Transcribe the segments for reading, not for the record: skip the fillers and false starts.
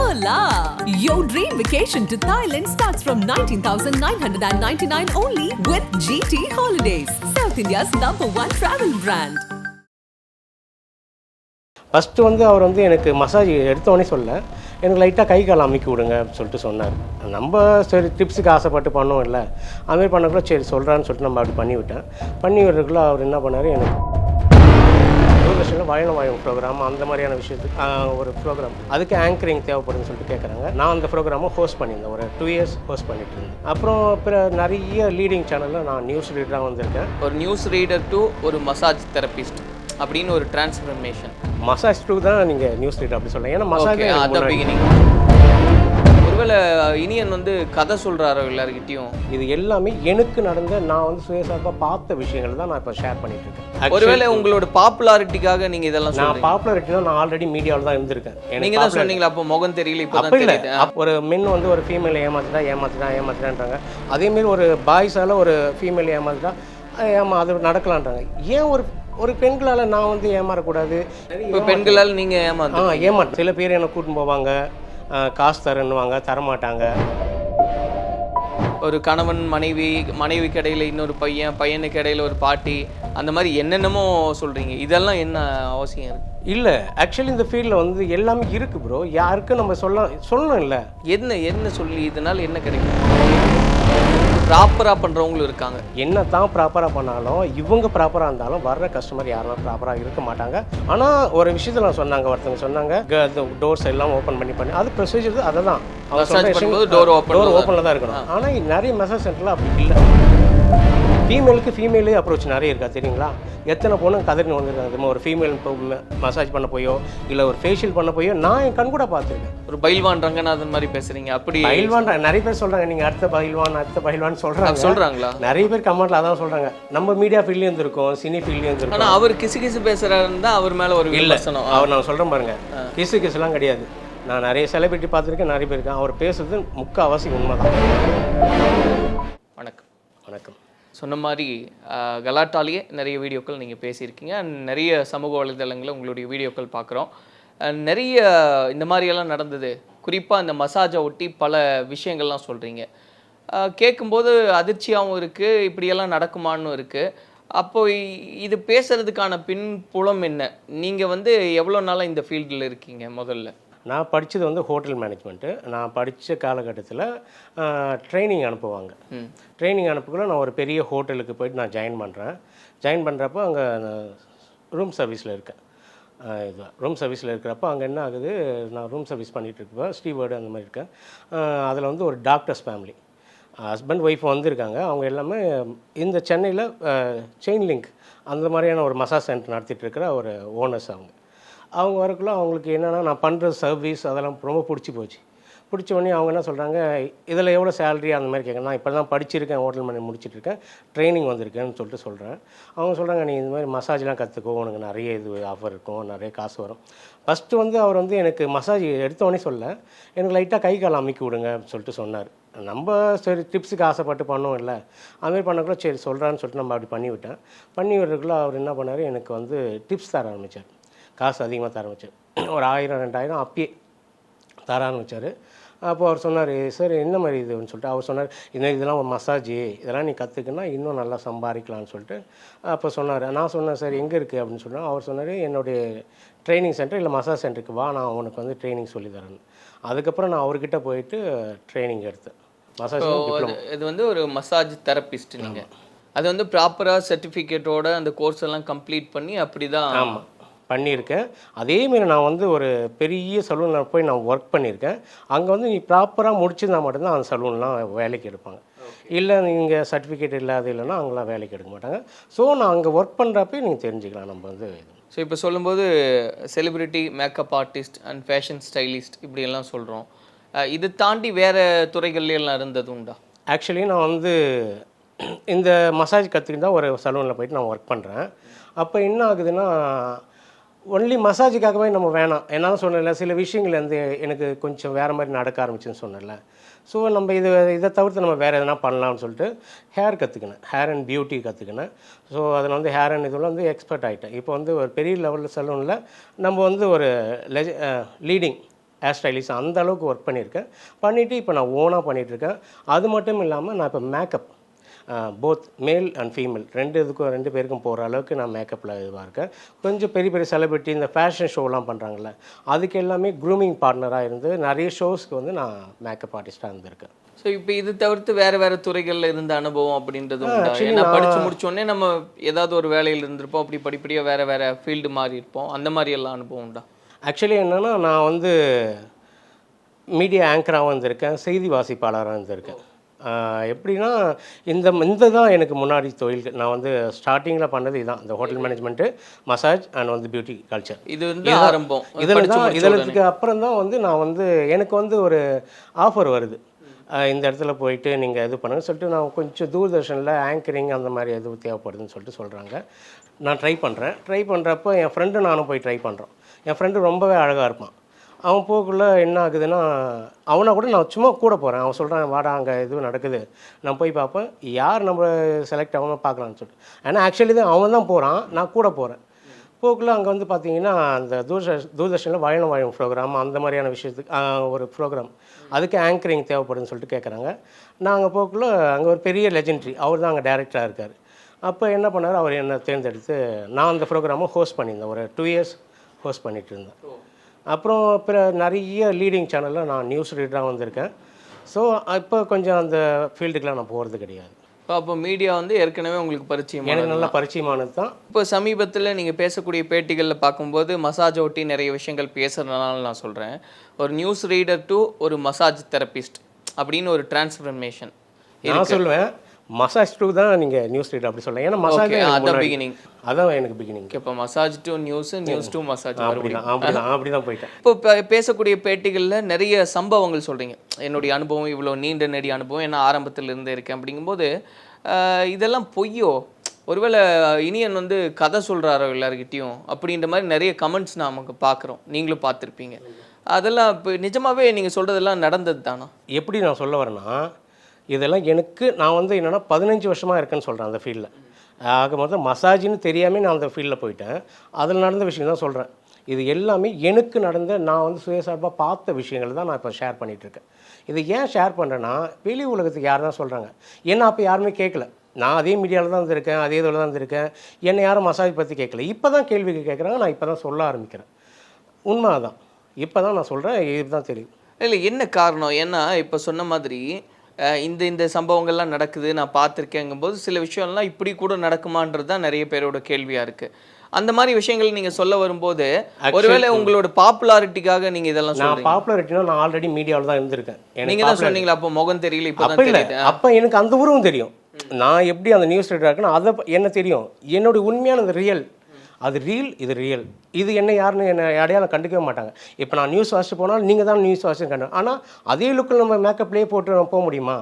Hola! Your dream vacation to Thailand starts from 19,999 only with GT Holidays, South India's #1 travel brand. First வந்து அவர் வந்து எனக்கு massage எடுத்தோடனே சொல்ல எனக்கு லைட்டாக கை கால் அமைக்கி விடுங்க அப்படின்னு சொல்லிட்டு சொன்னார். நம்ம சரி டிப்ஸுக்கு ஆசைப்பட்டு பண்ணோம் இல்லை அதுமாதிரி பண்ணக்குள்ள சரி சொல்கிறான்னு சொல்லிட்டு நம்ம அப்படி பண்ணிவிட்டேன். பண்ணி விடுறதுக்குள்ள அவர் என்ன பண்ணார், எனக்கு தூர்தர்ஷனில் வாயம் ப்ரோக்ராம் அந்த மாதிரியான விஷயத்துக்கு ஒரு ப்ரோக்ராம் அதுக்கு ஆங்கரிங் தேவைப்படுதுன்னு சொல்லிட்டு கேட்குறாங்க. நான் அந்த ப்ரோக்ராமை ஹோஸ்ட் பண்ணியிருந்தேன், ஒரு 2 years ஹோஸ்ட் பண்ணிட்டு இருந்தேன். அப்புறம் நிறைய லீடிங் சேனலில் நான் நியூஸ் ரீடராக வந்திருக்கேன். ஒரு நியூஸ் ரீடர் டு ஒரு மசாஜ் தெரபிஸ்ட் அப்படின்னு ஒரு டிரான்ஸ்ஃபர்மேஷன். மசாஜ் டூ தான் நீங்கள் நியூஸ் ரீடர் அப்படி சொல்லலாம். ஏன்னா மசாஜ் அதான் பிகினிங். ஒருவேளை இனியன் வந்து கதை சொல்கிறாரோ எல்லாருக்கிட்டையும்? இது எல்லாமே எனக்கு நடந்த நான் வந்து சுயசார்பாக பார்த்த விஷயங்கள் தான் நான் இப்போ ஷேர் பண்ணிட்டு இருக்கேன். ஒருவேளை உங்களோட பாப்புலாரிட்டிக்காக நீங்கள் இதெல்லாம் நான் பாப்புலாரிட்டி தான் நான் ஆல்ரெடி மீடியாவில் தான் இருந்திருக்கேன். நீங்கள் தான் சொன்னீங்களா அப்போ முகம் தெரியல இப்போ தான் தெரியுது. ஒரு மென் வந்து ஒரு ஃபீமேலை ஏமாத்திட்டான்றாங்க. அதேமாரி ஒரு பாய்ஸால் ஒரு ஃபீமேல் ஏமாத்திட்டா அது நடக்கலான்றாங்க. ஏன் ஒரு பெண்களால் நான் வந்து ஏமாறக்கூடாது? இப்போ பெண்களால் நீங்கள் ஏமாற்ற சில பேர் என்னை கூட்டின்னு போவாங்க, காசு தரன்னுவாங்க, தரமாட்டாங்க. ஒரு கணவன் மனைவிக்கு இடையில இன்னொரு பையனுக்கு இடையில ஒரு பாட்டி, அந்த மாதிரி என்னென்னமோ சொல்கிறீங்க. இதெல்லாம் என்ன அவசியம் இருக்குது? இல்லை, ஆக்சுவலி இந்த ஃபீல்டில் வந்து எல்லாமே இருக்குது ப்ரோ. யாருக்கும் நம்ம சொல்லணும் இல்லை. என்ன சொல்லி இதனால் என்ன கிடைக்கும்? ப்ராப்பராக பண்ணுறவங்களும் இருக்காங்க. என்ன தான் ப்ராப்பராக பண்ணாலும் இவங்க ப்ராப்பராக இருந்தாலும் வர்ற கஸ்டமர் யாரும் ப்ராப்பராக இருக்க மாட்டாங்க. ஆனால் ஒரு விஷயத்தில் ஒருத்தவங்க சொன்னாங்க டோர்ஸ் எல்லாம் ஓப்பன் பண்ணி அது ப்ரொசீஜர் அதை தான் அவங்க டோர் ஓப்பனில் தான் இருக்கணும். ஆனால் நிறைய மசாஜ் சென்டரில் அப்படி இல்லை. ஃபீமேலுக்கு ஃபீமேலே அப்ரோச் நிறைய இருக்கா தெரியுங்களா? எத்தனை பொண்ணு கதறி வந்துருக்காங்க. ஒரு ஃபீமேல் மசாஜ் பண்ண போயோ இல்லை ஒரு ஃபேஷியல் பண்ண போயோ நான் என் கண் கூட பார்த்துருக்கேன். ஒரு பைல்வான் ரங்கநாதன் மாதிரி பேசுகிறீங்க. அப்படி பைல்வான் நிறைய பேர் சொல்கிறாங்க, நீங்கள் அடுத்த பைல்வான் சொல்கிறாங்களா? நிறைய பேர் கமெண்ட்டில் அதான் சொல்கிறாங்க. நம்ம மீடியா ஃபீல்ட்லேயும் இருந்திருக்கோம், சினி ஃபீல்ட்லேயும் இருந்திருக்கோம். ஆனால் அவர் கிசு பேசுகிறாருன்னு தான் அவர் மேலே ஒரு விமர்சனம். அவர் நான் சொல்கிறேன் பாருங்க, கிசுலாம் கிடையாது. நான் நிறைய செலிபிரிட்டி பார்த்துருக்கேன், நிறைய பேர் இருக்கேன். அவர் பேசுறது முக்கால்வாசி உண்மை தான். வணக்கம். சொன்ன மாதிரி கலாட்டாலேயே நிறைய வீடியோக்கள் நீங்கள் பேசியிருக்கீங்க. நிறைய சமூக வலைதளங்களில் உங்களுடைய வீடியோக்கள் பார்க்குறோம். நிறைய இந்த மாதிரியெல்லாம் நடந்தது. குறிப்பாக இந்த மசாஜை ஒட்டி பல விஷயங்கள்லாம் சொல்கிறீங்க. கேட்கும்போது அதிர்ச்சியாகவும் இருக்குது, இப்படியெல்லாம் நடக்குமான்னு இருக்குது. அப்போது இது பேசுகிறதுக்கான பின்புலம் என்ன? நீங்கள் வந்து எவ்வளோ நாளாக இந்த ஃபீல்டில் இருக்கீங்க? முதல்ல நான் படித்தது வந்து ஹோட்டல் மேனேஜ்மெண்ட்டு. நான் படித்த காலகட்டத்தில் ட்ரைனிங் அனுப்புவாங்க. ட்ரைனிங் அனுப்புக்குள்ள நான் ஒரு பெரிய ஹோட்டலுக்கு போய்ட்டு நான் ஜாயின் பண்ணுறப்போ அங்கே ரூம் சர்வீஸில் இருக்கேன். ரூம் சர்வீஸில் இருக்கிறப்போ அங்கே என்ன ஆகுது, நான் ரூம் சர்வீஸ் பண்ணிகிட்டு இருக்கப்போ ஸ்டீவர்டு அந்த மாதிரி இருக்கேன். அதில் வந்து ஒரு டாக்டர்ஸ் ஃபேமிலி, ஹஸ்பண்ட் ஒய்ஃப் வந்திருக்காங்க. அவங்க எல்லாமே இந்த சென்னையில் செயின் லிங்க் அந்த மாதிரியான ஒரு மசாஜ் சென்டர் நடத்திட்டு இருக்கிற ஒரு ஓனர்ஸ். அவங்க வரக்குள்ள அவங்களுக்கு என்னென்னா நான் பண்ணுற சர்வீஸ் அதெல்லாம் ரொம்ப பிடிச்ச உடனே அவங்க என்ன சொல்கிறாங்க, இதில் எவ்வளோ சேலரி அந்த மாதிரி கேட்குறேன். நான் இப்போ தான் படிச்சிருக்கேன், ஹோட்டல் மேனேஜ் முடிச்சிட்ருக்கேன், ட்ரைனிங் வந்திருக்கேன்னு சொல்லிட்டு சொல்கிறேன். அவங்க சொல்கிறாங்க, நீ இந்த மாதிரி மசாஜ்லாம் கற்றுக்கோ, உனக்கு நிறைய இது ஆஃபர் இருக்கும், நிறைய காசு வரும். ஃபஸ்ட்டு வந்து அவர் வந்து எனக்கு மசாஜ் எடுத்தோடனே சொல்ல எனக்கு லைட்டாக கை கால் அமைக்கி விடுங்க அப்படின்னு சொல்லிட்டு சொன்னார். நம்ம சரி டிப்ஸுக்கு ஆசைப்பட்டு பண்ணோம் இல்லை அதுமாதிரி பண்ணக்குள்ள சரி சொல்கிறான்னு சொல்லிட்டு நம்ம அப்படி பண்ணிவிட்டேன். பண்ணி விடுறதுக்குள்ள அவர் என்ன பண்ணார், எனக்கு வந்து டிப்ஸ் தர ஆரம்பித்தார். காசு அதிகமாக தர ஆரம்பித்தார். ஒரு 1000-2000 அப்பயே தர ஆரம்பித்தார். அப்போ அவர் சொன்னார், சார் என்ன மாதிரி இதுன்னு சொல்லிட்டு அவர் சொன்னார், இதெல்லாம் ஒரு மசாஜ், இதெல்லாம் நீ கற்றுக்குன்னா இன்னும் நல்லா சம்பாதிக்கலான்னு சொல்லிட்டு அப்போ சொன்னார். நான் சொன்னேன், சார் எங்கே இருக்குது அப்படின்னு சொன்னேன். அவர் சொன்னார், என்னுடைய ட்ரைனிங் சென்டர் இல்லை மசாஜ் சென்டருக்கு வா, நான் உனக்கு வந்து ட்ரைனிங் சொல்லி தரேன். அதுக்கப்புறம் நான் அவர்கிட்ட போயிட்டு ட்ரைனிங் எடுத்தேன். மசாஜ் இது வந்து ஒரு மசாஜ் தெரபிஸ்ட். நீங்கள் அது வந்து ப்ராப்பராக சர்டிஃபிகேட்டோட அந்த கோர்ஸ் எல்லாம் கம்ப்ளீட் பண்ணி அப்படி தான்? ஆமாம், பண்ணியிருக்கேன். அதேமாரி நான் வந்து ஒரு பெரிய சலூனில் போய் நான் ஒர்க் பண்ணியிருக்கேன். அங்கே வந்து நீ ப்ராப்பராக முடிச்சிருந்தால் மட்டும்தான் அந்த சலூன்லாம் வேலைக்கு எடுப்பாங்க. இல்லை நீங்கள் சர்டிஃபிகேட் இல்லாத இல்லைன்னா அங்கெல்லாம் வேலைக்கு எடுக்க மாட்டாங்க. ஸோ நான் அங்கே ஒர்க் பண்ணுறப்பே நீங்கள் தெரிஞ்சுக்கலாம் நம்ம வந்து. ஸோ இப்போ சொல்லும்போது celebrity, makeup artist and fashion stylist இப்படியெல்லாம் சொல்கிறோம். இது தாண்டி வேறு துறைகள்லாம் இருந்தது உண்டா? ஆக்சுவலி நான் வந்து இந்த மசாஜ் கற்றுக்கிட்டு தான் ஒரு சலூனில் போயிட்டு நான் ஒர்க் பண்ணுறேன். அப்போ என்ன ஆகுதுன்னா, ஒன்லி மசாஜுக்காகவே நம்ம வேணாம். என்னால் சொன்னல சில விஷயங்கள் வந்து எனக்கு கொஞ்சம் வேறு மாதிரி நடக்க ஆரம்பிச்சுன்னு சொன்னல. ஸோ நம்ம இதை தவிர்த்து நம்ம வேறு எதனா பண்ணலாம்னு சொல்லிட்டு ஹேர் கற்றுக்கினேன், ஹேர் அண்ட் பியூட்டி கற்றுக்கினேன். ஸோ அதில் வந்து ஹேர் அண்ட் இதில் வந்து எக்ஸ்பர்ட் ஆகிட்டேன். இப்போ வந்து ஒரு பெரிய லெவலில் சலூனில் நம்ம வந்து ஒரு லீடிங் ஹேர் ஸ்டைலிஸ்ட் அந்த அளவுக்கு ஒர்க் பண்ணியிருக்கேன். பண்ணிவிட்டு இப்போ நான் ஓனாக பண்ணிகிட்ருக்கேன். அது மட்டும் இல்லாமல் நான் இப்போ makeup both male and female ரெண்டு பேருக்கும் போகிற அளவுக்கு நான் மேக்கப்பில் இதுவாக இருக்கேன். கொஞ்சம் பெரிய பெரிய செலிபிரிட்டி இந்த ஃபேஷன் ஷோலாம் பண்ணுறாங்கல்ல, அதுக்கு எல்லாமே க்ரூமிங் பார்ட்னராக இருந்து நிறைய ஷோஸ்க்கு வந்து நான் மேக்கப் ஆர்டிஸ்ட்டாக இருந்திருக்கேன். ஸோ இப்போ இது தவிர்த்து வேற துறைகளில் இருந்த அனுபவம் அப்படின்றது உண்டா? ஏன்னா படித்து முடிச்சோடனே நம்ம ஏதாவது ஒரு வேலையில் இருந்திருப்போம், அப்படி படிப்படியாக வேற ஃபீல்டு மாறி இருப்போம், அந்த மாதிரி எல்லாம் அனுபவம் உண்டா? ஆக்சுவலி என்னென்னா நான் வந்து மீடியா ஆங்கராகவும் இருந்திருக்கேன், செய்தி வாசிப்பாளராக இருந்திருக்கேன். எப்படின்னா இந்த தான் எனக்கு முன்னாடி தொழில். நான் வந்து ஸ்டார்டிங்கில் பண்ணது இதுதான், இந்த ஹோட்டல் மேனேஜ்மெண்ட்டு, மசாஜ் அண்ட் வந்து பியூட்டி கல்ச்சர். இது வந்து ஆரம்பம். இதுக்கு அப்புறம் தான் வந்து நான் வந்து எனக்கு வந்து ஒரு ஆஃபர் வருது, இந்த இடத்துல போயிட்டு நீங்கள் இது பண்ணுங்க சொல்லிட்டு, நான் கொஞ்சம் தூர்தர்ஷனில் ஆங்கரிங் அந்த மாதிரி எதுவும் தேவைப்படுதுன்னு சொல்லிட்டு சொல்கிறாங்க. நான் ட்ரை பண்ணுறப்போ என் ஃப்ரெண்டு நானும் போய் ட்ரை பண்ணுறோம். என் ஃப்ரெண்டு ரொம்பவே அழகாக இருப்பான். அவன் போக்குள்ளே என்ன ஆகுதுன்னா, அவனை கூட நான் சும்மா கூட போகிறேன். அவன் சொல்கிறான் வாடா அங்கே எதுவும் நடக்குது, நான் போய் பார்ப்பேன் யார் நம்ம செலக்ட் ஆகணும் பார்க்கலான்னு சொல்லிட்டு. ஏன்னா ஆக்சுவலி தான் அவன் தான் போகிறான், நான் கூட போகிறேன். போக்குள்ளே அங்கே வந்து பார்த்தீங்கன்னா அந்த தூர்தர்ஷனில் வாழும் ப்ரோக்ராம் அந்த மாதிரியான விஷயத்துக்கு ஒரு ப்ரோக்ராம், அதுக்கு ஆங்கரிங் தேவைப்படுதுன்னு சொல்லிட்டு கேட்குறாங்க. நாங்கள் போக்குள்ளே அங்கே ஒரு பெரிய லெஜெண்ட்ரி அவர் தான் அங்கே டைரக்டராக இருக்கார். அப்போ என்ன பண்ணார், அவர் என்னை தேர்ந்தெடுத்து நான் அந்த ப்ரோக்ராமை ஹோஸ்ட் பண்ணியிருந்தேன். ஒரு 2 years ஹோஸ்ட் பண்ணிகிட்டு இருந்தேன். அப்புறம் நிறைய லீடிங் சேனலில் நான் நியூஸ் ரீடராக வந்திருக்கேன். ஸோ இப்போ கொஞ்சம் அந்த ஃபீல்டுக்கெலாம் நான் போகிறது கிடையாது. அப்போ மீடியா வந்து ஏற்கனவே உங்களுக்கு பரிச்சயம்? எனக்கு நல்லா பரிச்சயமானது தான். இப்போ சமீபத்தில் நீங்கள் பேசக்கூடிய பேட்டிகளில் பார்க்கும்போது மசாஜ் ஒட்டி நிறைய விஷயங்கள் பேசுகிறதுனால நான் சொல்கிறேன், ஒரு நியூஸ் ரீடர் டு ஒரு மசாஜ் தெரபிஸ்ட் அப்படின்னு ஒரு டிரான்ஸ்ஃபர்மேஷன் நான் சொல்லுவேன். மசாஜ் டூ தான் நீங்கள் நியூஸ் ரீடர் அப்படி சொல்லலாம். ஏன்னா மசாஜ் அதான் பிகினிங், அதான் எனக்கு பிகினிங். இப்போ massage to news, news to massage அப்படி தான் போயிட்டேன். இப்போ பேசக்கூடிய பேட்டிகளில் நிறைய சம்பவங்கள் சொல்கிறீங்க, என்னுடைய அனுபவம் இவ்வளோ நீண்ட நெடிய அனுபவம், ஏன்னா ஆரம்பத்தில் இருந்தே இருக்கேன் அப்படிங்கும்போது இதெல்லாம் பொய்யோ, ஒருவேளை இனியன் வந்து கதை சொல்கிறாரோ எல்லாருக்கிட்டையும் அப்படின்ற மாதிரி நிறைய கமெண்ட்ஸ் நமக்கு பார்க்குறோம், நீங்களும் பார்த்துருப்பீங்க. அதெல்லாம் இப்போ நிஜமாகவே நீங்கள் சொல்கிறதெல்லாம் நடந்தது தானா? எப்படி நான் சொல்ல வரேன்னா, இதெல்லாம் எனக்கு நான் வந்து என்னென்னா 15 வருஷமாக இருக்கேன்னு சொல்கிறேன் அந்த ஃபீல்டில். ஆக மொத்தம் மசாஜின்னு தெரியாமல் நான் அந்த ஃபீல்டில் போயிட்டேன். அதில் நடந்த விஷயம் தான் சொல்கிறேன். இது எல்லாமே எனக்கு நடந்த, நான் வந்து சுயசார்பாக பார்த்த விஷயங்கள் தான் நான் இப்போ ஷேர் பண்ணிகிட்ருக்கேன். இது ஏன் ஷேர் பண்ணுறேன்னா, வெளி உலகத்துக்கு யார் தான் சொல்கிறாங்க, என்ன அப்போ யாருமே கேட்கல. நான் அதே மீடியாவில் தான் இருந்திருக்கேன், அதே இதில் தான் இருந்திருக்கேன், என்னை யாரும் மசாஜ் பற்றி கேட்கல. இப்போ தான் கேள்விக்கு கேட்குறாங்க, நான் இப்போ தான் சொல்ல ஆரம்பிக்கிறேன். உண்மை தான், இப்போ தான் நான் சொல்கிறேன், இதுதான் தெரியும். இல்லை என்ன காரணம்? ஏன்னா இப்போ சொன்ன மாதிரி இந்த சம்பவங்கள்லாம் நடக்குது நான் பார்த்துருக்கேங்கும்போது சில விஷயம்லாம் இப்படி கூட நடக்குமான்றது தான் நிறைய பேரோட கேள்வியாக இருக்குது. அந்த மாதிரி விஷயங்கள் நீங்கள் சொல்ல வரும்போது ஒருவேளை உங்களோட பாப்புலாரிட்டிக்காக நீங்கள் இதெல்லாம் சொல்றீங்க? பாப்புலாரிட்டினா நான் ஆல்ரெடி மீடியாவில் தான் இருந்திருக்கேன். நீங்கள் தான் சொன்னீங்களா அப்போ முகம் தெரியல, இப்போ தான் தெரியுது. அப்போ எனக்கு அந்த உருவம் தெரியும், நான் எப்படி அந்த நியூஸ் ரீடராக இருக்குன்னு அதை என்ன தெரியும். என்னுடைய உண்மையான அந்த ரியல், அது ரீல், இது ரியல். இது என்ன யாருன்னு என்னை அடையாளம் கண்டுக்கவே மாட்டாங்க. இப்போ நான் நியூஸ் வாசிட்டு போனாலும் நீங்கள் தான் நியூஸ் வாசிட்டு கண்டு, ஆனால் அதே லுக்கில் நம்ம மேக்கப்லேயே போட்டு நம்ம போக முடியுமா?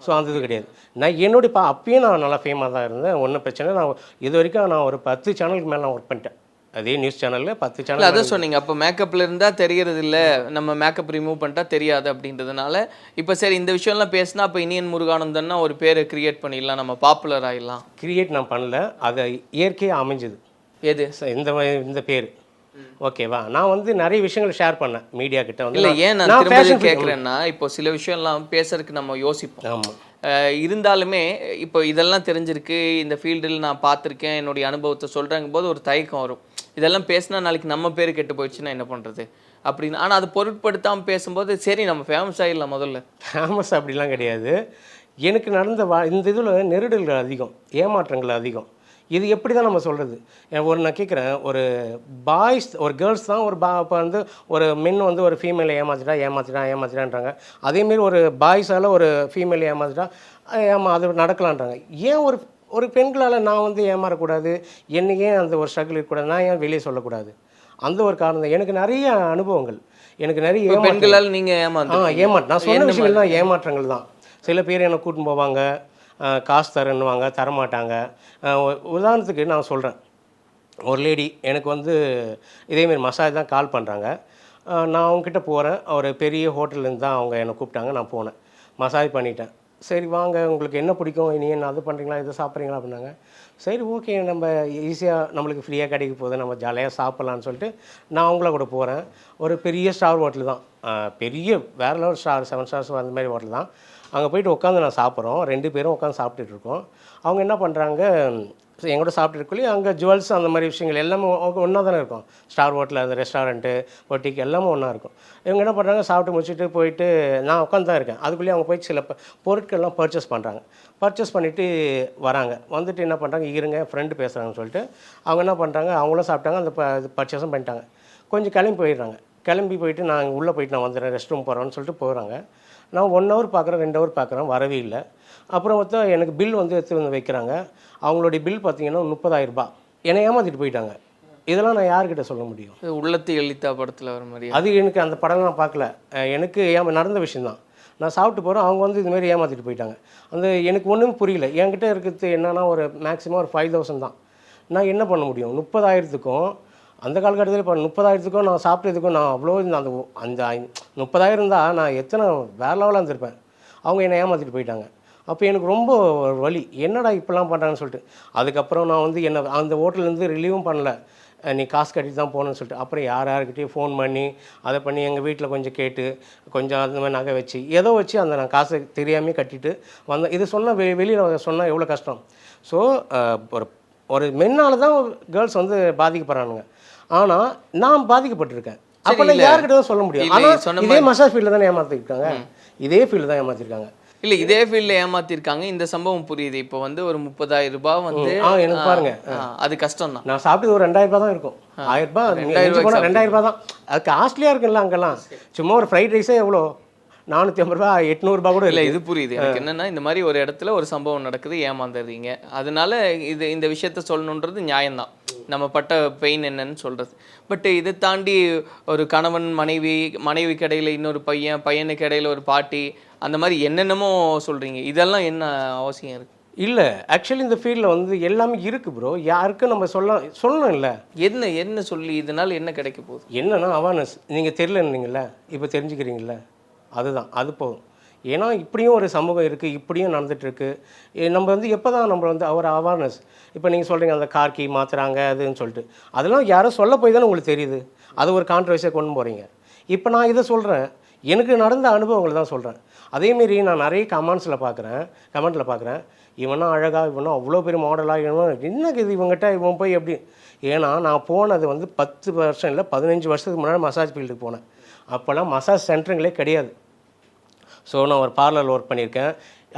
ஸோ அந்த இது கிடையாது. நான் என்னுடைய அப்பயும் நான் நல்லா ஃபேமாக தான் இருந்தேன், ஒன்றும் பிரச்சனை. நான் இது வரைக்கும் நான் ஒரு 10 சேனலுக்கு மேலே நான் ஒர்க் பண்ணிட்டேன், அதே நியூஸ் சேனலில் 10 சேனல். அதான் சொன்னீங்க, அப்போ மேக்கப்பில் இருந்தால் தெரியறது இல்லை, நம்ம மேக்கப் ரிமூவ் பண்ணிட்டா தெரியாது அப்படின்றதுனால இப்போ சரி இந்த விஷயம்லாம் பேசினா அப்போ இனியன் முருகானந்தன்னா ஒரு பேரை கிரியேட் பண்ணிடலாம், நம்ம பாப்புலர் ஆகிடலாம். கிரியேட் நான் பண்ணல, அது இயற்கையாக அமைஞ்சுது. எது இந்த பேர் ஓகேவா? நான் வந்து நிறைய விஷயங்கள் ஷேர் பண்ணேன் மீடியா கிட்ட வந்து. இல்லை ஏன் நான் திரும்ப கேட்குறேன்னா, இப்போ சில விஷயம்லாம் பேசுறதுக்கு நம்ம யோசிப்போம். ஆமாம், இருந்தாலுமே இப்போ இதெல்லாம் தெரிஞ்சிருக்கு, இந்த ஃபீல்டில் நான் பார்த்துருக்கேன், என்னுடைய அனுபவத்தை சொல்கிறேங்கும் போது ஒரு தயக்கம் வரும். இதெல்லாம் பேசினா நாளைக்கு நம்ம பேர் கெட்டு போயிடுச்சுன்னா என்ன பண்ணுறது அப்படின்னு. ஆனால் அது பொருட்படுத்தாமல் பேசும்போது சரி நம்ம ஃபேமஸ் ஆகிடலாம். முதல்ல ஃபேமஸ் அப்படிலாம் கிடையாது. எனக்கு நடந்த இந்த இதில் நெருடல்கள் அதிகம், ஏமாற்றங்கள் அதிகம். இது எப்படி தான் நம்ம சொல்கிறது? நான் கேட்குறேன், ஒரு பாய்ஸ் ஒரு கேர்ள்ஸ் தான் இப்போ வந்து ஒரு மென் வந்து ஒரு ஃபீமேலை ஏமாற்றிட்டான்றாங்க. அதேமாரி ஒரு பாய்ஸால் ஒரு ஃபீமேலை ஏமாற்றிட்டா அது நடக்கலான்றாங்க. ஏன் ஒரு பெண்களால் நான் வந்து ஏமாறக்கூடாது? என்னை ஏன் அந்த ஒரு ஸ்ட்ரகிள் இருக்கக்கூடாது? நான் ஏன் வெளியே சொல்லக்கூடாது? அந்த ஒரு காரணம் தான். எனக்கு நிறைய அனுபவங்கள், எனக்கு நிறைய பெண்களால் நீங்கள் நான் சொன்ன விஷயங்கள் தான் ஏமாற்றங்கள் தான். சில பேர் என்னை கூட்டின்னு போவாங்க, காசு தரேன்னுவாங்க, தரமாட்டாங்க. உதாரணத்துக்கு நான் சொல்கிறேன், ஒரு லேடி எனக்கு வந்து இதேமாரி மசாஜ் தான் கால் பண்ணுறாங்க. நான் அவங்கக்கிட்ட போகிறேன், ஒரு பெரிய ஹோட்டல்லேருந்து தான் அவங்க என்னை கூப்பிட்டாங்க. நான் போனேன், மசாஜ் பண்ணிட்டேன். சரி வாங்க உங்களுக்கு என்ன பிடிக்கும், நீ என்ன அது பண்ணுறீங்களா இதை சாப்பிட்றீங்களா அப்படின்னாங்க. சரி ஓகே நம்ம ஈஸியாக நம்மளுக்கு ஃப்ரீயாக கிடைக்க போகுது, நம்ம ஜாலியாக சாப்பிட்லான்னு சொல்லிட்டு நான் அவங்கள கூட போகிறேன். ஒரு பெரிய ஸ்டார் ஹோட்டல் தான், பெரிய வேற லெவல் ஸ்டார் 7 ஸ்டார்ஸ் அந்த மாதிரி ஹோட்டல் தான். அங்கே போயிட்டு உட்காந்து நான் சாப்பிட்றோம், 2 பேரும் உட்காந்து சாப்பிட்டுட்டு இருக்கோம். அவங்க என்ன பண்ணுறாங்க, எங்கூட சாப்பிட்டுருக்குள்ளே அங்கே ஜுவல்ஸ் அந்த மாதிரி விஷயங்கள் எல்லாமே ஒன்றா தானே இருக்கும். ஸ்டார் ஹோட்டலில் அந்த ரெஸ்டாரண்ட்டு பொட்டிக்கு எல்லாமே ஒன்றா இருக்கும். இவங்க என்ன பண்ணுறாங்க, சாப்பிட்டு முடிச்சுட்டு போயிட்டு நான் உட்காந்து தான் இருக்கேன். அதுக்குள்ளேயே அவங்க போய் சில பொருட்கள்லாம் பர்ச்சேஸ் பண்ணுறாங்க. பர்ச்சேஸ் பண்ணிவிட்டு வராங்க. வந்துட்டு என்ன பண்ணுறாங்க, இருங்க ஃப்ரெண்டு பேசுகிறாங்கன்னு சொல்லிட்டு அவங்க என்ன பண்ணுறாங்க, அவங்களும் சாப்பிட்டாங்க, அந்த பர்ச்சேஸும் பண்ணிட்டாங்க. கொஞ்சம் கிளம்பி போயிடுறாங்க. கிளம்பி போயிட்டு நான் உள்ளே போயிட்டு நான் வந்துடுறேன், ரெஸ்ட் ரூம் போகிறேன்னு சொல்லிட்டு போகிறாங்க. நான் 1 ஹவர் பார்க்குறேன், 2 ஹவர் பார்க்குறேன், வரவே இல்லை. அப்புறம் பார்த்தா எனக்கு பில் வந்து எடுத்து வந்து வைக்கிறாங்க. அவங்களுடைய பில் பார்த்தீங்கன்னா 30,000 ரூபாய். என்னை ஏமாற்றிட்டு போயிட்டாங்க. இதெல்லாம் நான் யார்கிட்ட சொல்ல முடியும்? உள்ளத்தை எளித்தா படத்தில் வர மாதிரி. அது எனக்கு அந்த படம் நான் பார்க்கல, எனக்கு நடந்த விஷயந்தான். நான் சாப்பிட்டு போகிறேன், அவங்க வந்து இதுமாரி ஏமாற்றிட்டு போயிட்டாங்க. அந்த எனக்கு ஒன்றும் புரியல. என்கிட்ட இருக்கிறது என்னன்னா ஒரு மேக்ஸிமம் ஒரு 5,000 தான். நான் என்ன பண்ண முடியும்? 30,000க்கும் அந்த காலகட்டத்தில் இப்போ 30,000க்கும் நான் சாப்பிட்டதுக்கும் நான் அவ்வளோ அந்த அந்த 30,000 இருந்தால் நான் எத்தனை வேற லெவலாக இருந்திருப்பேன். அவங்க என்னை ஏமாற்றிட்டு போயிட்டாங்க. அப்போ எனக்கு ரொம்ப வலி, என்னடா இப்படிலாம் பண்ணுறாங்கன்னு சொல்லிட்டு. அதுக்கப்புறம் நான் வந்து என்னை அந்த ஹோட்டல்லேருந்து ரிலீவும் பண்ணல, நீ காசு கட்டிட்டு தான் போகணுன்னு சொல்லிட்டு. அப்புறம் யார்கிட்டையும் ஃபோன் பண்ணி அதை பண்ணி எங்கள் வீட்டில் கொஞ்சம் கேட்டு கொஞ்சம் அந்த மாதிரி நகை வச்சு ஏதோ வச்சு அந்த நான் காசை தெரியாமே கட்டிட்டு வந்தேன். இது சொன்னால் வெளியில் சொன்னால் எவ்வளோ கஷ்டம். ஸோ ஒரு மென்னால் தான் கேர்ள்ஸ் வந்து பாதிக்கப்படுறானுங்க. ஆனால் நான் பாதிக்கப்பட்டிருக்கேன். அப்போல்லாம் யார்கிட்ட தான் சொல்ல முடியும். ஆனால் இதே மசாஜ் ஃபீல்டில் தானே ஏமாற்றிருக்காங்க, இதே ஃபீல்டு தான் ஏமாற்றிருக்காங்க. இல்லை இதே ஃபீல்டில் ஏமாற்றிருக்காங்க. இந்த சம்பவம் புரியுது. இப்போ வந்து ஒரு 30,000 ரூபாய் வந்து எனக்கு பாருங்க, அது கஷ்டம் தான். நான் சாப்பிட்டு ஒரு 2,000 ரூபாய் தான் இருக்கும். 1,000 ரூபாய் 2,000 ரூபாய் தான். அது காஸ்ட்லியாக இருக்குல்ல அங்கெல்லாம். சும்மா ஒரு ஃப்ரைட் ரைஸே எவ்வளோ 450 ரூபா 800 ரூபாய் கூட இல்லை. இது புரியுது எனக்கு. என்னன்னா இந்த மாதிரி ஒரு இடத்துல ஒரு சம்பவம் நடக்குது, ஏமாந்துடுறீங்க. அதனால இந்த விஷயத்த சொல்லணுன்றது நியாயம்தான், நம்ம பட்ட பெயின் என்னன்னு சொல்கிறது. பட் இதை தாண்டி ஒரு கணவன் மனைவிக்கு இடையில இன்னொரு பையனுக்கு இடையில ஒரு பாட்டி, அந்த மாதிரி என்னென்னமோ சொல்கிறீங்க. இதெல்லாம் என்ன அவசியம் இருக்குது? இல்லை ஆக்சுவலி இந்த ஃபீல்டில் வந்து எல்லாமே இருக்குது ப்ரோ. யாருக்கும் நம்ம சொல்லணும் இல்லை. என்ன சொல்லி இதனால் என்ன கிடைக்க போகுது? என்னன்னா அவேர்னஸ். நீங்கள் தெரியலன்னீங்கள, இப்போ தெரிஞ்சுக்கிறீங்கள, அதுதான் அது போதும். ஏன்னா இப்படியும் ஒரு சமூகம் இருக்குது, இப்படியும் நடந்துகிட்ருக்கு. நம்ம வந்து எப்போ தான் நம்ம வந்து ஒரு அவேர்னஸ். இப்போ நீங்கள் சொல்கிறீங்க அந்த கார்கி மாற்றுறாங்க அதுன்னு சொல்லிட்டு, அதெல்லாம் யாரும் சொல்ல போய் தானே உங்களுக்கு தெரியுது. அது ஒரு கான்ட்ரவர்சியாக கொண்டு போகிறீங்க. இப்போ நான் இதை சொல்கிறேன், எனக்கு நடந்த அனுபவங்களை தான் சொல்கிறேன். அதேமாரி நான் நிறைய கமெண்ட்டில் பார்க்குறேன், இவனா அழகா, இவனும் அவ்வளோ பெரிய மாடலாக, என்ன இது இவங்ககிட்ட இவன் போய் எப்படி. ஏன்னா நான் போனது வந்து 10 வருஷம் இல்லை 15 வருஷத்துக்கு முன்னாடி மசாஜ் ஃபீல்டுக்கு போனேன். அப்போல்லாம் மசாஜ் சென்டருங்களே கிடையாது. ஸோ நான் ஒரு பார்லரில் ஒர்க் பண்ணியிருக்கேன்.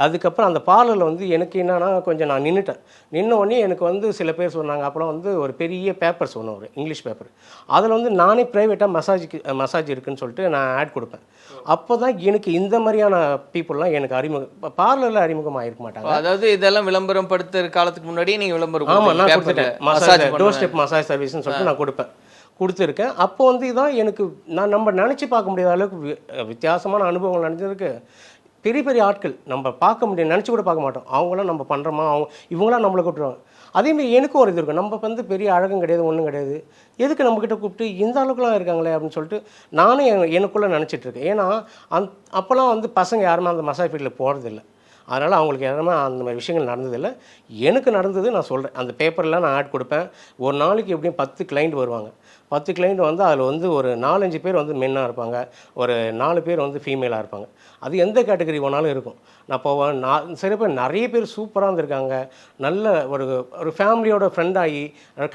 அதுக்கப்புறம் அந்த பார்லரில் வந்து எனக்கு என்னன்னா கொஞ்சம் நான் நின்ன உடனே எனக்கு வந்து சில பேர் சொன்னாங்க. அப்புறம் வந்து ஒரு பெரிய பேப்பர் சொன்னேன், ஒரு இங்கிலீஷ் பேப்பர். அதில் வந்து நானே ப்ரைவேட்டாக மசாஜ் இருக்குதுன்னு சொல்லிட்டு நான் ஆட் கொடுப்பேன். அப்போ தான் எனக்கு இந்த மாதிரியான பீப்புளெலாம் எனக்கு பார்லரில் அறிமுகமாக இருக்க மாட்டாங்க. அதாவது இதெல்லாம் விளம்பரம் படுத்துற காலத்துக்கு முன்னாடியே நீங்கள் விளம்பரம்? ஆமாம், நான் கொடுத்துட்டேன். மசாஜ் டோர் ஸ்டெப் மசாஜ் சர்வீஸ்ன்னு சொல்லிட்டு நான் கொடுத்துருக்கேன். அப்போ வந்து இதான் எனக்கு நம்ம நினச்சி பார்க்க முடியாத அளவுக்கு வித்தியாசமான அனுபவங்கள் நடந்திருக்கு. பெரிய பெரிய ஆட்கள் நம்ம பார்க்க முடியும், நினச்சி கூட பார்க்க மாட்டோம். அவங்களாம் நம்ம பண்ணுறோமா, இவங்களாம் நம்மளை கூப்பிட்ருவாங்க. அதேமாதிரி எனக்கும் ஒரு இது இருக்கும், நம்ம வந்து பெரிய அழகும் கிடையாது, ஒன்றும் கிடையாது, எதுக்கு நம்மக்கிட்ட கூப்பிட்டு இந்த அளவுக்குலாம் இருக்காங்களே அப்படின்னு சொல்லிட்டு நானும் எனக்குள்ளே நினச்சிட்ருக்கேன். ஏன்னா அப்போல்லாம் வந்து பசங்க யாருமே அந்த மசாஜ் ஃபீல்டில் போகிறதில்ல. அதனால் அவங்களுக்கு யாருமே அந்த மாதிரி விஷயங்கள் நடந்ததில்லை. எனக்கு நடந்தது நான் சொல்கிறேன். அந்த பேப்பர்லாம் நான் ஆட் கொடுப்பேன். ஒரு நாளைக்கு எப்படியும் 10 கிளைண்ட் வருவாங்க. 10 கிளைண்ட் வந்து அதில் வந்து ஒரு 4-5 பேர் வந்து மென்னாக இருப்பாங்க, ஒரு 4 பேர் வந்து ஃபீமேலாக இருப்பாங்க. அது எந்த கேட்டகரி வேணாலும் இருக்கும். நான் போவேன். சில பேர் நிறைய பேர் சூப்பராக இருந்திருக்காங்க. நல்ல ஒரு ஃபேமிலியோட ஃப்ரெண்டாகி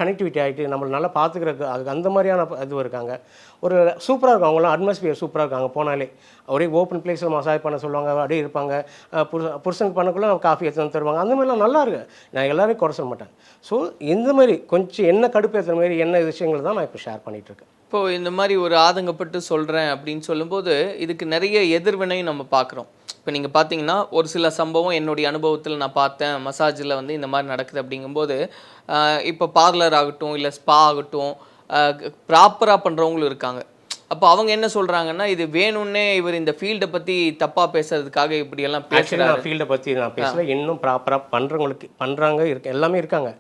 கனெக்டிவிட்டி ஆகிட்டு நம்மளை நல்லா பார்த்துக்கிறதுக்கு அது அந்த மாதிரியான இது இருக்காங்க. ஒரு சூப்பராக இருக்கும். அவங்களாம் அட்மாஸ்பியர் சூப்பராக இருக்காங்க. போனாலே ஒரே ஓப்பன் பிளேஸில் மசாஜ் பண்ண சொல்லுவாங்க, அப்படியே இருப்பாங்க. புருஷனுக்கு பண்ணக்குள்ளே காஃபி எடுத்து தருவாங்க. அந்த மாதிரிலாம் நல்லா இருக்கு. நான் எல்லாரையும் குறை சொல்ல மாட்டேன். ஸோ இந்த மாதிரி கொஞ்சம் என்ன கடுப்பேற்றுற மாதிரி என்ன விஷயங்கள் தான் நான் இப்போ ஷேர் பண்ணிகிட்ருக்கேன். இப்போது இந்த மாதிரி ஒரு ஆதங்கப்பட்டு சொல்கிறேன் அப்படின்னு சொல்லும்போது இதுக்கு நிறைய எதிர்வினையும் நம்ம பார்க்குறோம். இப்போ நீங்கள் பார்த்தீங்கன்னா ஒரு சில சம்பவம் என்னுடைய அனுபவத்தில் நான் பார்த்தேன், மசாஜில் வந்து இந்த மாதிரி நடக்குது அப்படிங்கும்போது இப்போ பார்லர் ஆகட்டும் இல்லை ஸ்பா ஆகட்டும் ப்ராப்பராக பண்ணுறவங்களும் இருக்காங்க. அப்போ அவங்க என்ன சொல்கிறாங்கன்னா, இது வேணும்னே இவர் இந்த ஃபீல்டை பற்றி தப்பாக பேசுறதுக்காக இப்படியெல்லாம் பேசுகிறாங்க. ஃபீல்டை பற்றி நான் பேசல, இன்னும் ப்ராப்பராக பண்ணுறாங்க எல்லாமே இருக்காங்க.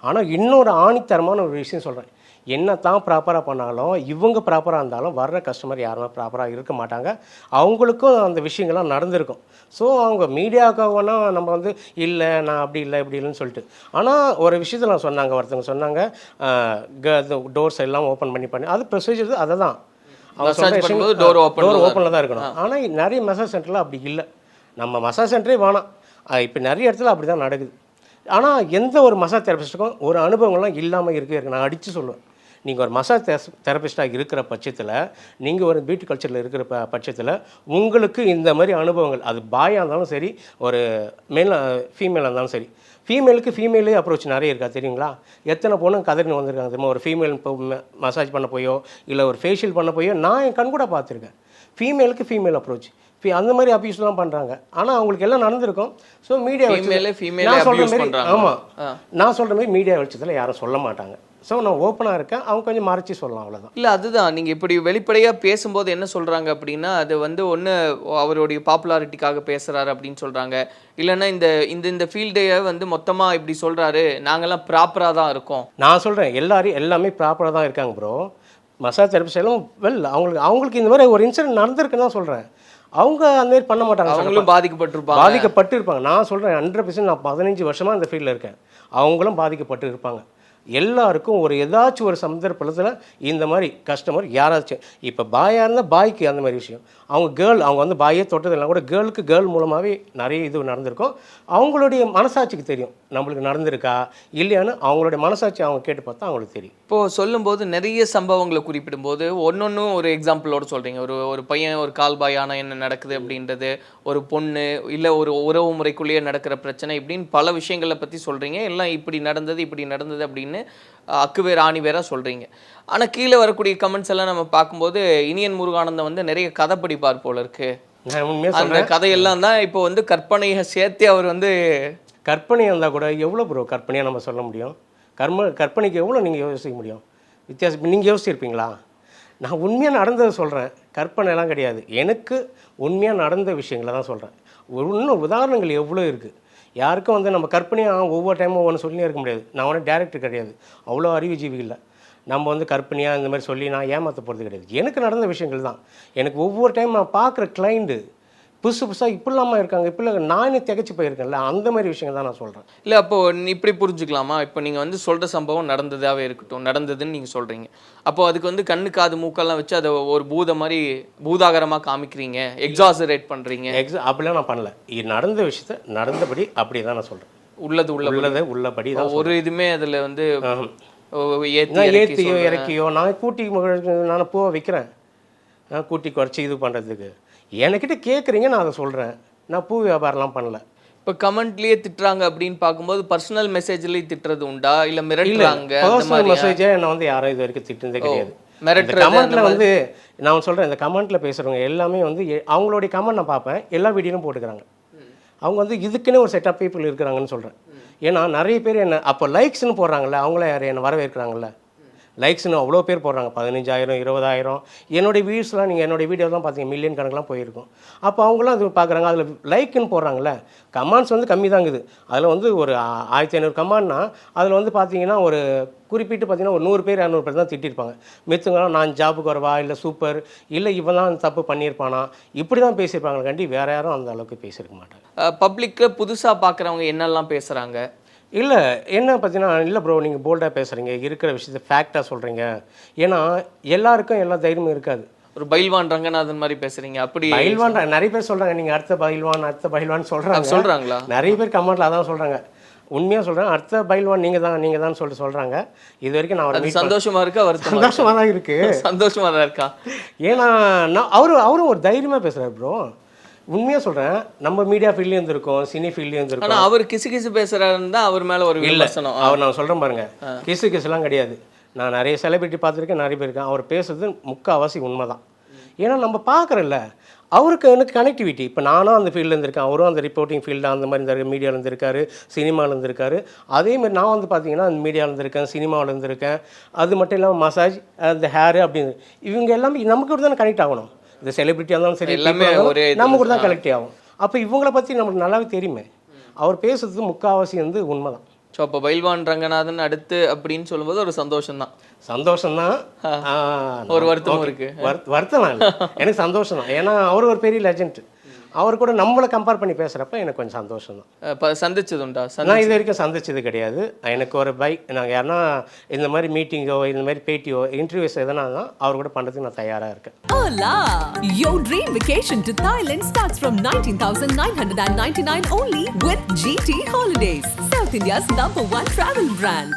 ஆனால் இன்னொரு ஆணித்தரமான ஒரு விஷயம் சொல்கிறேன். என்ன தான் ப்ராப்பராக பண்ணாலும் இவங்க ப்ராப்பராக இருந்தாலும் வர்ற கஸ்டமர் யாருமே ப்ராப்பராக இருக்க மாட்டாங்க. அவங்களுக்கும் அந்த விஷயங்கள்லாம் நடந்திருக்கும். ஸோ அவங்க மீடியாவுக்காகனா நம்ம வந்து இல்லை நான் அப்படி இல்லை இப்படி இல்லைன்னு சொல்லிட்டு. ஆனால் ஒரு விஷயத்தில் சொன்னாங்க, ஒருத்தவங்க சொன்னாங்க டோர்ஸ் எல்லாம் ஓப்பன் பண்ணி அது ப்ரொசீஜர் அதை தான் அவங்க டோர் ஓப்பனில் தான் இருக்கணும். ஆனால் நிறைய மசாஜ் சென்டரில் அப்படி இல்லை. நம்ம மசாஜ் சென்டரே வேணாம், இப்போ நிறைய இடத்துல அப்படி தான் நடக்குது. ஆனால் எந்த ஒரு மசாஜ் தெரபிஸ்ட்டுக்கும் ஒரு அனுபவங்கள்லாம் இல்லாமல் இருக்கு. நான் அடித்து சொல்லுவேன், நீங்கள் ஒரு மசாஜ் தெரபிஸ்டாக இருக்கிற பட்சத்தில், நீங்கள் ஒரு பியூட்டி கல்ச்சரில் இருக்கிற பட்சத்தில் உங்களுக்கு இந்த மாதிரி அனுபவங்கள், அது பாயாக இருந்தாலும் சரி, ஒரு ஃபீமேலாக இருந்தாலும் சரி, ஃபீமேலுக்கு ஃபீமேலே அப்ரோச் நிறைய இருக்கா தெரியுங்களா? எத்தனை பொண்ணு கதறின்னு வந்திருக்காங்க தெரியுமா? ஒரு ஃபீமேல் இப்போ மசாஜ் பண்ண போயோ இல்லை ஒரு ஃபேஷியல் பண்ண போயோ நான் என் கண் கூட பார்த்துருக்கேன். ஃபீமேலுக்கு ஃபீமேல் அப்ரோச் அந்த மாதிரி அபியூஸ்லாம் பண்ணுறாங்க. ஆனால் அவங்களுக்கு எல்லாம் நடந்திருக்கும். ஸோ மீடியா நான் சொல்கிற மாதிரி, ஆமாம் நான் சொல்கிற மாதிரி மீடியா வெளிச்சத்தில் யாரும் சொல்ல மாட்டாங்க. ஸோ நான் ஓப்பனாக இருக்கேன், அவங்க கொஞ்சம் மறைச்சி சொல்லலாம், அவ்வளோதான். இல்லை அதுதான் நீங்கள் இப்படி வெளிப்படையாக பேசும்போது என்ன சொல்கிறாங்க அப்படின்னா, அது வந்து ஒன்று அவருடைய பாப்புலாரிட்டிக்காக பேசுகிறாரு அப்படின்னு சொல்கிறாங்க, இல்லைன்னா இந்த ஃபீல்டையை வந்து மொத்தமாக இப்படி சொல்கிறாரு, நாங்கள்லாம் ப்ராப்பராக தான் இருக்கோம். நான் சொல்கிறேன் எல்லாமே ப்ராப்பராக தான் இருக்காங்க ப்ரோ. மசாஜ் தெரபிஸ்ட் எல்லாம் அவங்களுக்கு இந்த மாதிரி ஒரு இன்சிடென்ட் நடந்திருக்குன்னு தான் சொல்கிறேன். அவங்க அந்த மாதிரி பண்ண மாட்டாங்க, அவங்களும் பாதிக்கப்பட்டு இருப்பாங்க. நான் சொல்கிறேன் 100% நான் 15 வருஷமாக இந்த ஃபீல்டில் இருக்கேன். அவங்களும் பாதிக்கப்பட்டு இருப்பாங்க. எல்லாருக்கும் ஒரு ஏதாச்சும் ஒரு சந்தர்ப்பத்தில் இந்த மாதிரி கஸ்டமர் யாராச்சும், இப்போ பாயாக இருந்தால் பாய்க்கு அந்த மாதிரி விஷயம், அவங்க வந்து பாயே தொட்டதெல்லாம் கூட கேர்ளுக்கு கேர்ள் மூலமாகவே நிறைய இது நடந்திருக்கும். அவங்களுடைய மனசாட்சிக்கு தெரியும் நம்மளுக்கு நடந்திருக்கா இல்லையான்னு. அவங்களுடைய மனசாட்சி அவங்க கேட்டு பார்த்தா அவங்களுக்கு தெரியும். இப்போது சொல்லும்போது நிறைய சம்பவங்களை குறிப்பிடும்போது ஒன்னொன்னும் ஒரு எக்ஸாம்பிளோடு சொல்கிறீங்க. ஒரு பையன் ஒரு கால் பாய் ஆனால் என்ன நடக்குது அப்படின்றது, ஒரு பொண்ணு இல்லை ஒரு உறவு முறைக்குள்ளேயே நடக்கிற பிரச்சனை, இப்படின்னு பல விஷயங்களை பற்றி சொல்கிறீங்க. எல்லாம் இப்படி நடந்தது அப்படின்னு அக்குவேர் ஆணி வேற சொல்கிறீங்க. ஆனால் கீழே வரக்கூடிய கமெண்ட்ஸ் எல்லாம் நம்ம பார்க்கும்போது இனியன் முருகானந்தம் வந்து நிறைய கதை படிப்பார் போல இருக்கு. அந்த கதையெல்லாம் தான் இப்போ வந்து கற்பனையை சேர்த்து அவர் வந்து கற்பனையாக இருந்தால் கூட எவ்வளோ ப்ரோ கற்பனையாக நம்ம சொல்ல முடியும்? கற்பனைக்கு எவ்வளோ நீங்கள் யோசிக்க முடியும்? வித்தியாசம் நீங்கள் யோசிச்சிருப்பீங்களா? நான் உண்மையாக நடந்ததை சொல்கிறேன், கற்பனைலாம் கிடையாது. எனக்கு உண்மையாக நடந்த விஷயங்களை தான் சொல்கிறேன். இன்னும் உதாரணங்கள் எவ்வளோ இருக்குது. யாருக்கும் வந்து நம்ம கற்பனையாக ஒவ்வொரு டைமும் ஒன்று சொல்லினே இருக்க முடியாது. நான் ஒன்றும் டேரக்டர் கிடையாது, அவ்வளோ அறிவுஜீவி இல்லை. நம்ம வந்து கற்பனையாக இந்த மாதிரி சொல்லி நான் ஏமாற்ற போகிறது கிடையாது. எனக்கு நடந்த விஷயங்கள் தான். எனக்கு ஒவ்வொரு டைம் நான் பார்க்குற கிளைண்ட்டு புதுசாக இப்படிலாமா இருக்காங்க, இப்படி நானே திகச்சு போயிருக்கேன்ல, அந்த மாதிரி விஷயங்கள் தான் நான் சொல்கிறேன். இல்லை அப்போது இப்படி புரிஞ்சுக்கலாமா? இப்போ நீங்கள் வந்து சொல்கிற சம்பவம் நடந்ததாகவே இருக்கட்டும், நடந்ததுன்னு நீங்கள் சொல்கிறீங்க. அப்போது அதுக்கு வந்து கண்ணு காது மூக்கெல்லாம் வச்சு அதை ஒரு பூதாகரமாக காமிக்கிறீங்க, எக்ஸாசரேட் பண்ணுறீங்க. அப்படிலாம் நான் பண்ணல. இது நடந்த விஷயத்த நடந்தபடி அப்படி தான் நான் சொல்கிறேன். உள்ளபடி தான். ஒரு இதுவுமே அதில் வந்து ஏற்றியோ இறக்கியோ நான் நான் பூவை வைக்கிறேன், நான் கூட்டி குறைச்சி இது பண்ணுறதுக்கு என்கிட்ட கேட்குறீங்க, நான் அதை சொல்கிறேன். நான் பூ வியாபாரம்லாம் பண்ணல. இப்போ கமெண்ட்லேயே திட்டுறாங்க அப்படின்னு பார்க்கும்போது பர்சனல் மெசேஜ்லேயே திட்டுறது உண்டா, இல்லை மிரட்டுறாங்க? பர்சனல் மெசேஜே என்னை வந்து யாரும் இது வரைக்கும் திட்டுறதே கிடையாது. கமெண்ட்டில் வந்து நான் சொல்கிறேன், இந்த கமெண்ட்டில் பேசுகிறவங்க எல்லாமே வந்து அவங்களுடைய கமெண்ட் நான் பார்ப்பேன், எல்லா வீடியோவும் போட்டுக்கிறாங்க. அவங்க வந்து இதுக்குன்னே ஒரு செட் ஆஃப் பீப்புள் இருக்கிறாங்கன்னு சொல்கிறேன். ஏன்னா நிறைய பேர் என்ன அப்போ லைக்ஸ்னு போடுறாங்கல்ல, அவங்கள யார் என்னை வரவேற்கிறாங்கல்ல, லைக்ஸ்னு அவ்வளோ பேர் போடுறாங்க, 15,000 20,000. என்னுடைய வியூஸ்லாம் நீங்கள் என்னுடைய வீடியோ தான் பார்த்தீங்க, மில்லியன் கணக்கெலாம் போயிருக்கும். அப்போ அவங்களாம் அது பார்க்குறாங்க, அதில் லைக்குன்னு போடுறாங்கல்ல. கமெண்ட்ஸ் வந்து கம்மி தாங்குது. அதில் வந்து ஒரு 1500 கமெண்ட்னா அதில் வந்து பார்த்தீங்கன்னா ஒரு குறிப்பிட்டு பார்த்தீங்கன்னா ஒரு 100 பேர் 200 பேர் தான் திட்டிருப்பாங்க. மித்தவங்களாம் நான் ஜாபுக்கு வரவா, இல்லை சூப்பர், இல்லை இவெல்லாம் தப்பு பண்ணியிருப்பானா, இப்படி தான் பேசியிருப்பாங்க கண்டி. வேறு யாரும் அந்த அளவுக்கு பேசியிருக்க மாட்டாங்க. பப்ளிக்கில் புதுசாக பார்க்குறவங்க என்னெல்லாம் பேசுகிறாங்க? இல்லை என்ன பார்த்தீங்கன்னா, இல்லை ப்ரோ நீங்கள் போல்டாக பேசுகிறீங்க, இருக்கிற விஷயத்தை ஃபேக்டாக சொல்கிறீங்க. ஏன்னா எல்லாருக்கும் எல்லா தைரியமும் இருக்காது. ஒரு பைல்வான் ரங்கநாதன் மாதிரி பேசுகிறீங்க. அப்படி பைல்வான் நிறைய பேர் சொல்கிறாங்க, நீங்கள் அடுத்த பைல்வான் சொல்கிறாங்க. நிறைய பேர் கமெண்ட்டில் அதான் சொல்கிறாங்க. உண்மையாக சொல்கிறேன், அடுத்த பைல்வான் நீங்கள் தான் சொல்கிறாங்க. இது வரைக்கும் நான் சந்தோஷமாக இருக்கா? சந்தோஷமாக தான் இருக்குது. சந்தோஷமாக தான் இருக்கா? ஏன்னா நான் அவரும் ஒரு தைரியமாக பேசுகிறார் ப்ரோ. உண்மையாக சொல்கிறேன், நம்ம மீடியா ஃபீல்ட்லேயும் இருந்திருக்கோம், சினி ஃபீல்ட்லேயும் இருந்திருக்கோம். ஆனால் அவர் கிசு பேசுகிறாருன்னு தான் அவர் மேலே ஒரு விமர்சனம். அவர் நான் சொல்கிறேன் பாருங்கள், கிசுலாம் கிடையாது. நான் நிறைய செலிபிரிட்டி பார்த்துருக்கேன், நிறைய பேர் இருக்கேன். அவர் பேசுறது முக்கால்வாசி உண்மை தான். ஏன்னா நம்ம பார்க்குறோம்ல, அவருக்கு எனக்கு கனெக்டிவிட்டி. இப்போ நானும் அந்த ஃபீல்டில் இருந்திருக்கேன், அவரும் அந்த ரிப்போர்ட்டிங் ஃபீல்டு அந்த மாதிரி இந்த மீடியாவில் இருந்திருக்காரு, சினிமாவில் இருந்திருக்காரு. அதேமாதிரி நான் வந்து பார்த்தீங்கன்னா அந்த மீடியாவில் இருந்திருக்கேன், சினிமாவில் இருந்திருக்கேன். அது மட்டும் இல்லாமல் மசாஜ், அந்த ஹேரு அப்படின்னு இவங்க எல்லாமே நமக்கு கூட தானே கனெக்ட் ஆகணும். இந்த செலிபிரிட்டியாக இருந்தாலும் சரி, எல்லாமே நம்ம கூட தான் கலெக்ட் ஆகும். அப்போ இவங்களை பற்றி நம்மளுக்கு நல்லாவே தெரியுமே. அவர் பேசுறது முக்கால்வாசி வந்து உண்மை தான். ஸோ அப்போ பைல்வான் ரங்கநாதன் அடுத்து அப்படின்னு சொல்லும்போது ஒரு சந்தோஷம்தான். சந்தோஷம்தான். ஒரு வருத்தமும் இருக்கு. வருத்தம் இல்லை, எனக்கு சந்தோஷம் தான். ஏன்னா அவர் ஒரு பெரிய லெஜண்ட். அவர் கூட நம்மளை கம்பேர் பண்ணி பேசுகிறப்ப எனக்கு கொஞ்சம் சந்தோஷம் தான். சந்திச்சது உண்டா? நான் இது வரைக்கும் சந்திச்சது கிடையாது. எனக்கு ஒரு நாங்கள் யாருன்னா இந்த மாதிரி மீட்டிங்கோ இந்த மாதிரி பேட்டியோ இன்டர்வியூஸ் எதனா தான் அவர் கூட பண்ணுறதுக்கு நான் தயாராக இருக்கேன். Hola! Your dream vacation to Thailand starts from 19,999 only with GT Holidays, South India's #1 travel brand.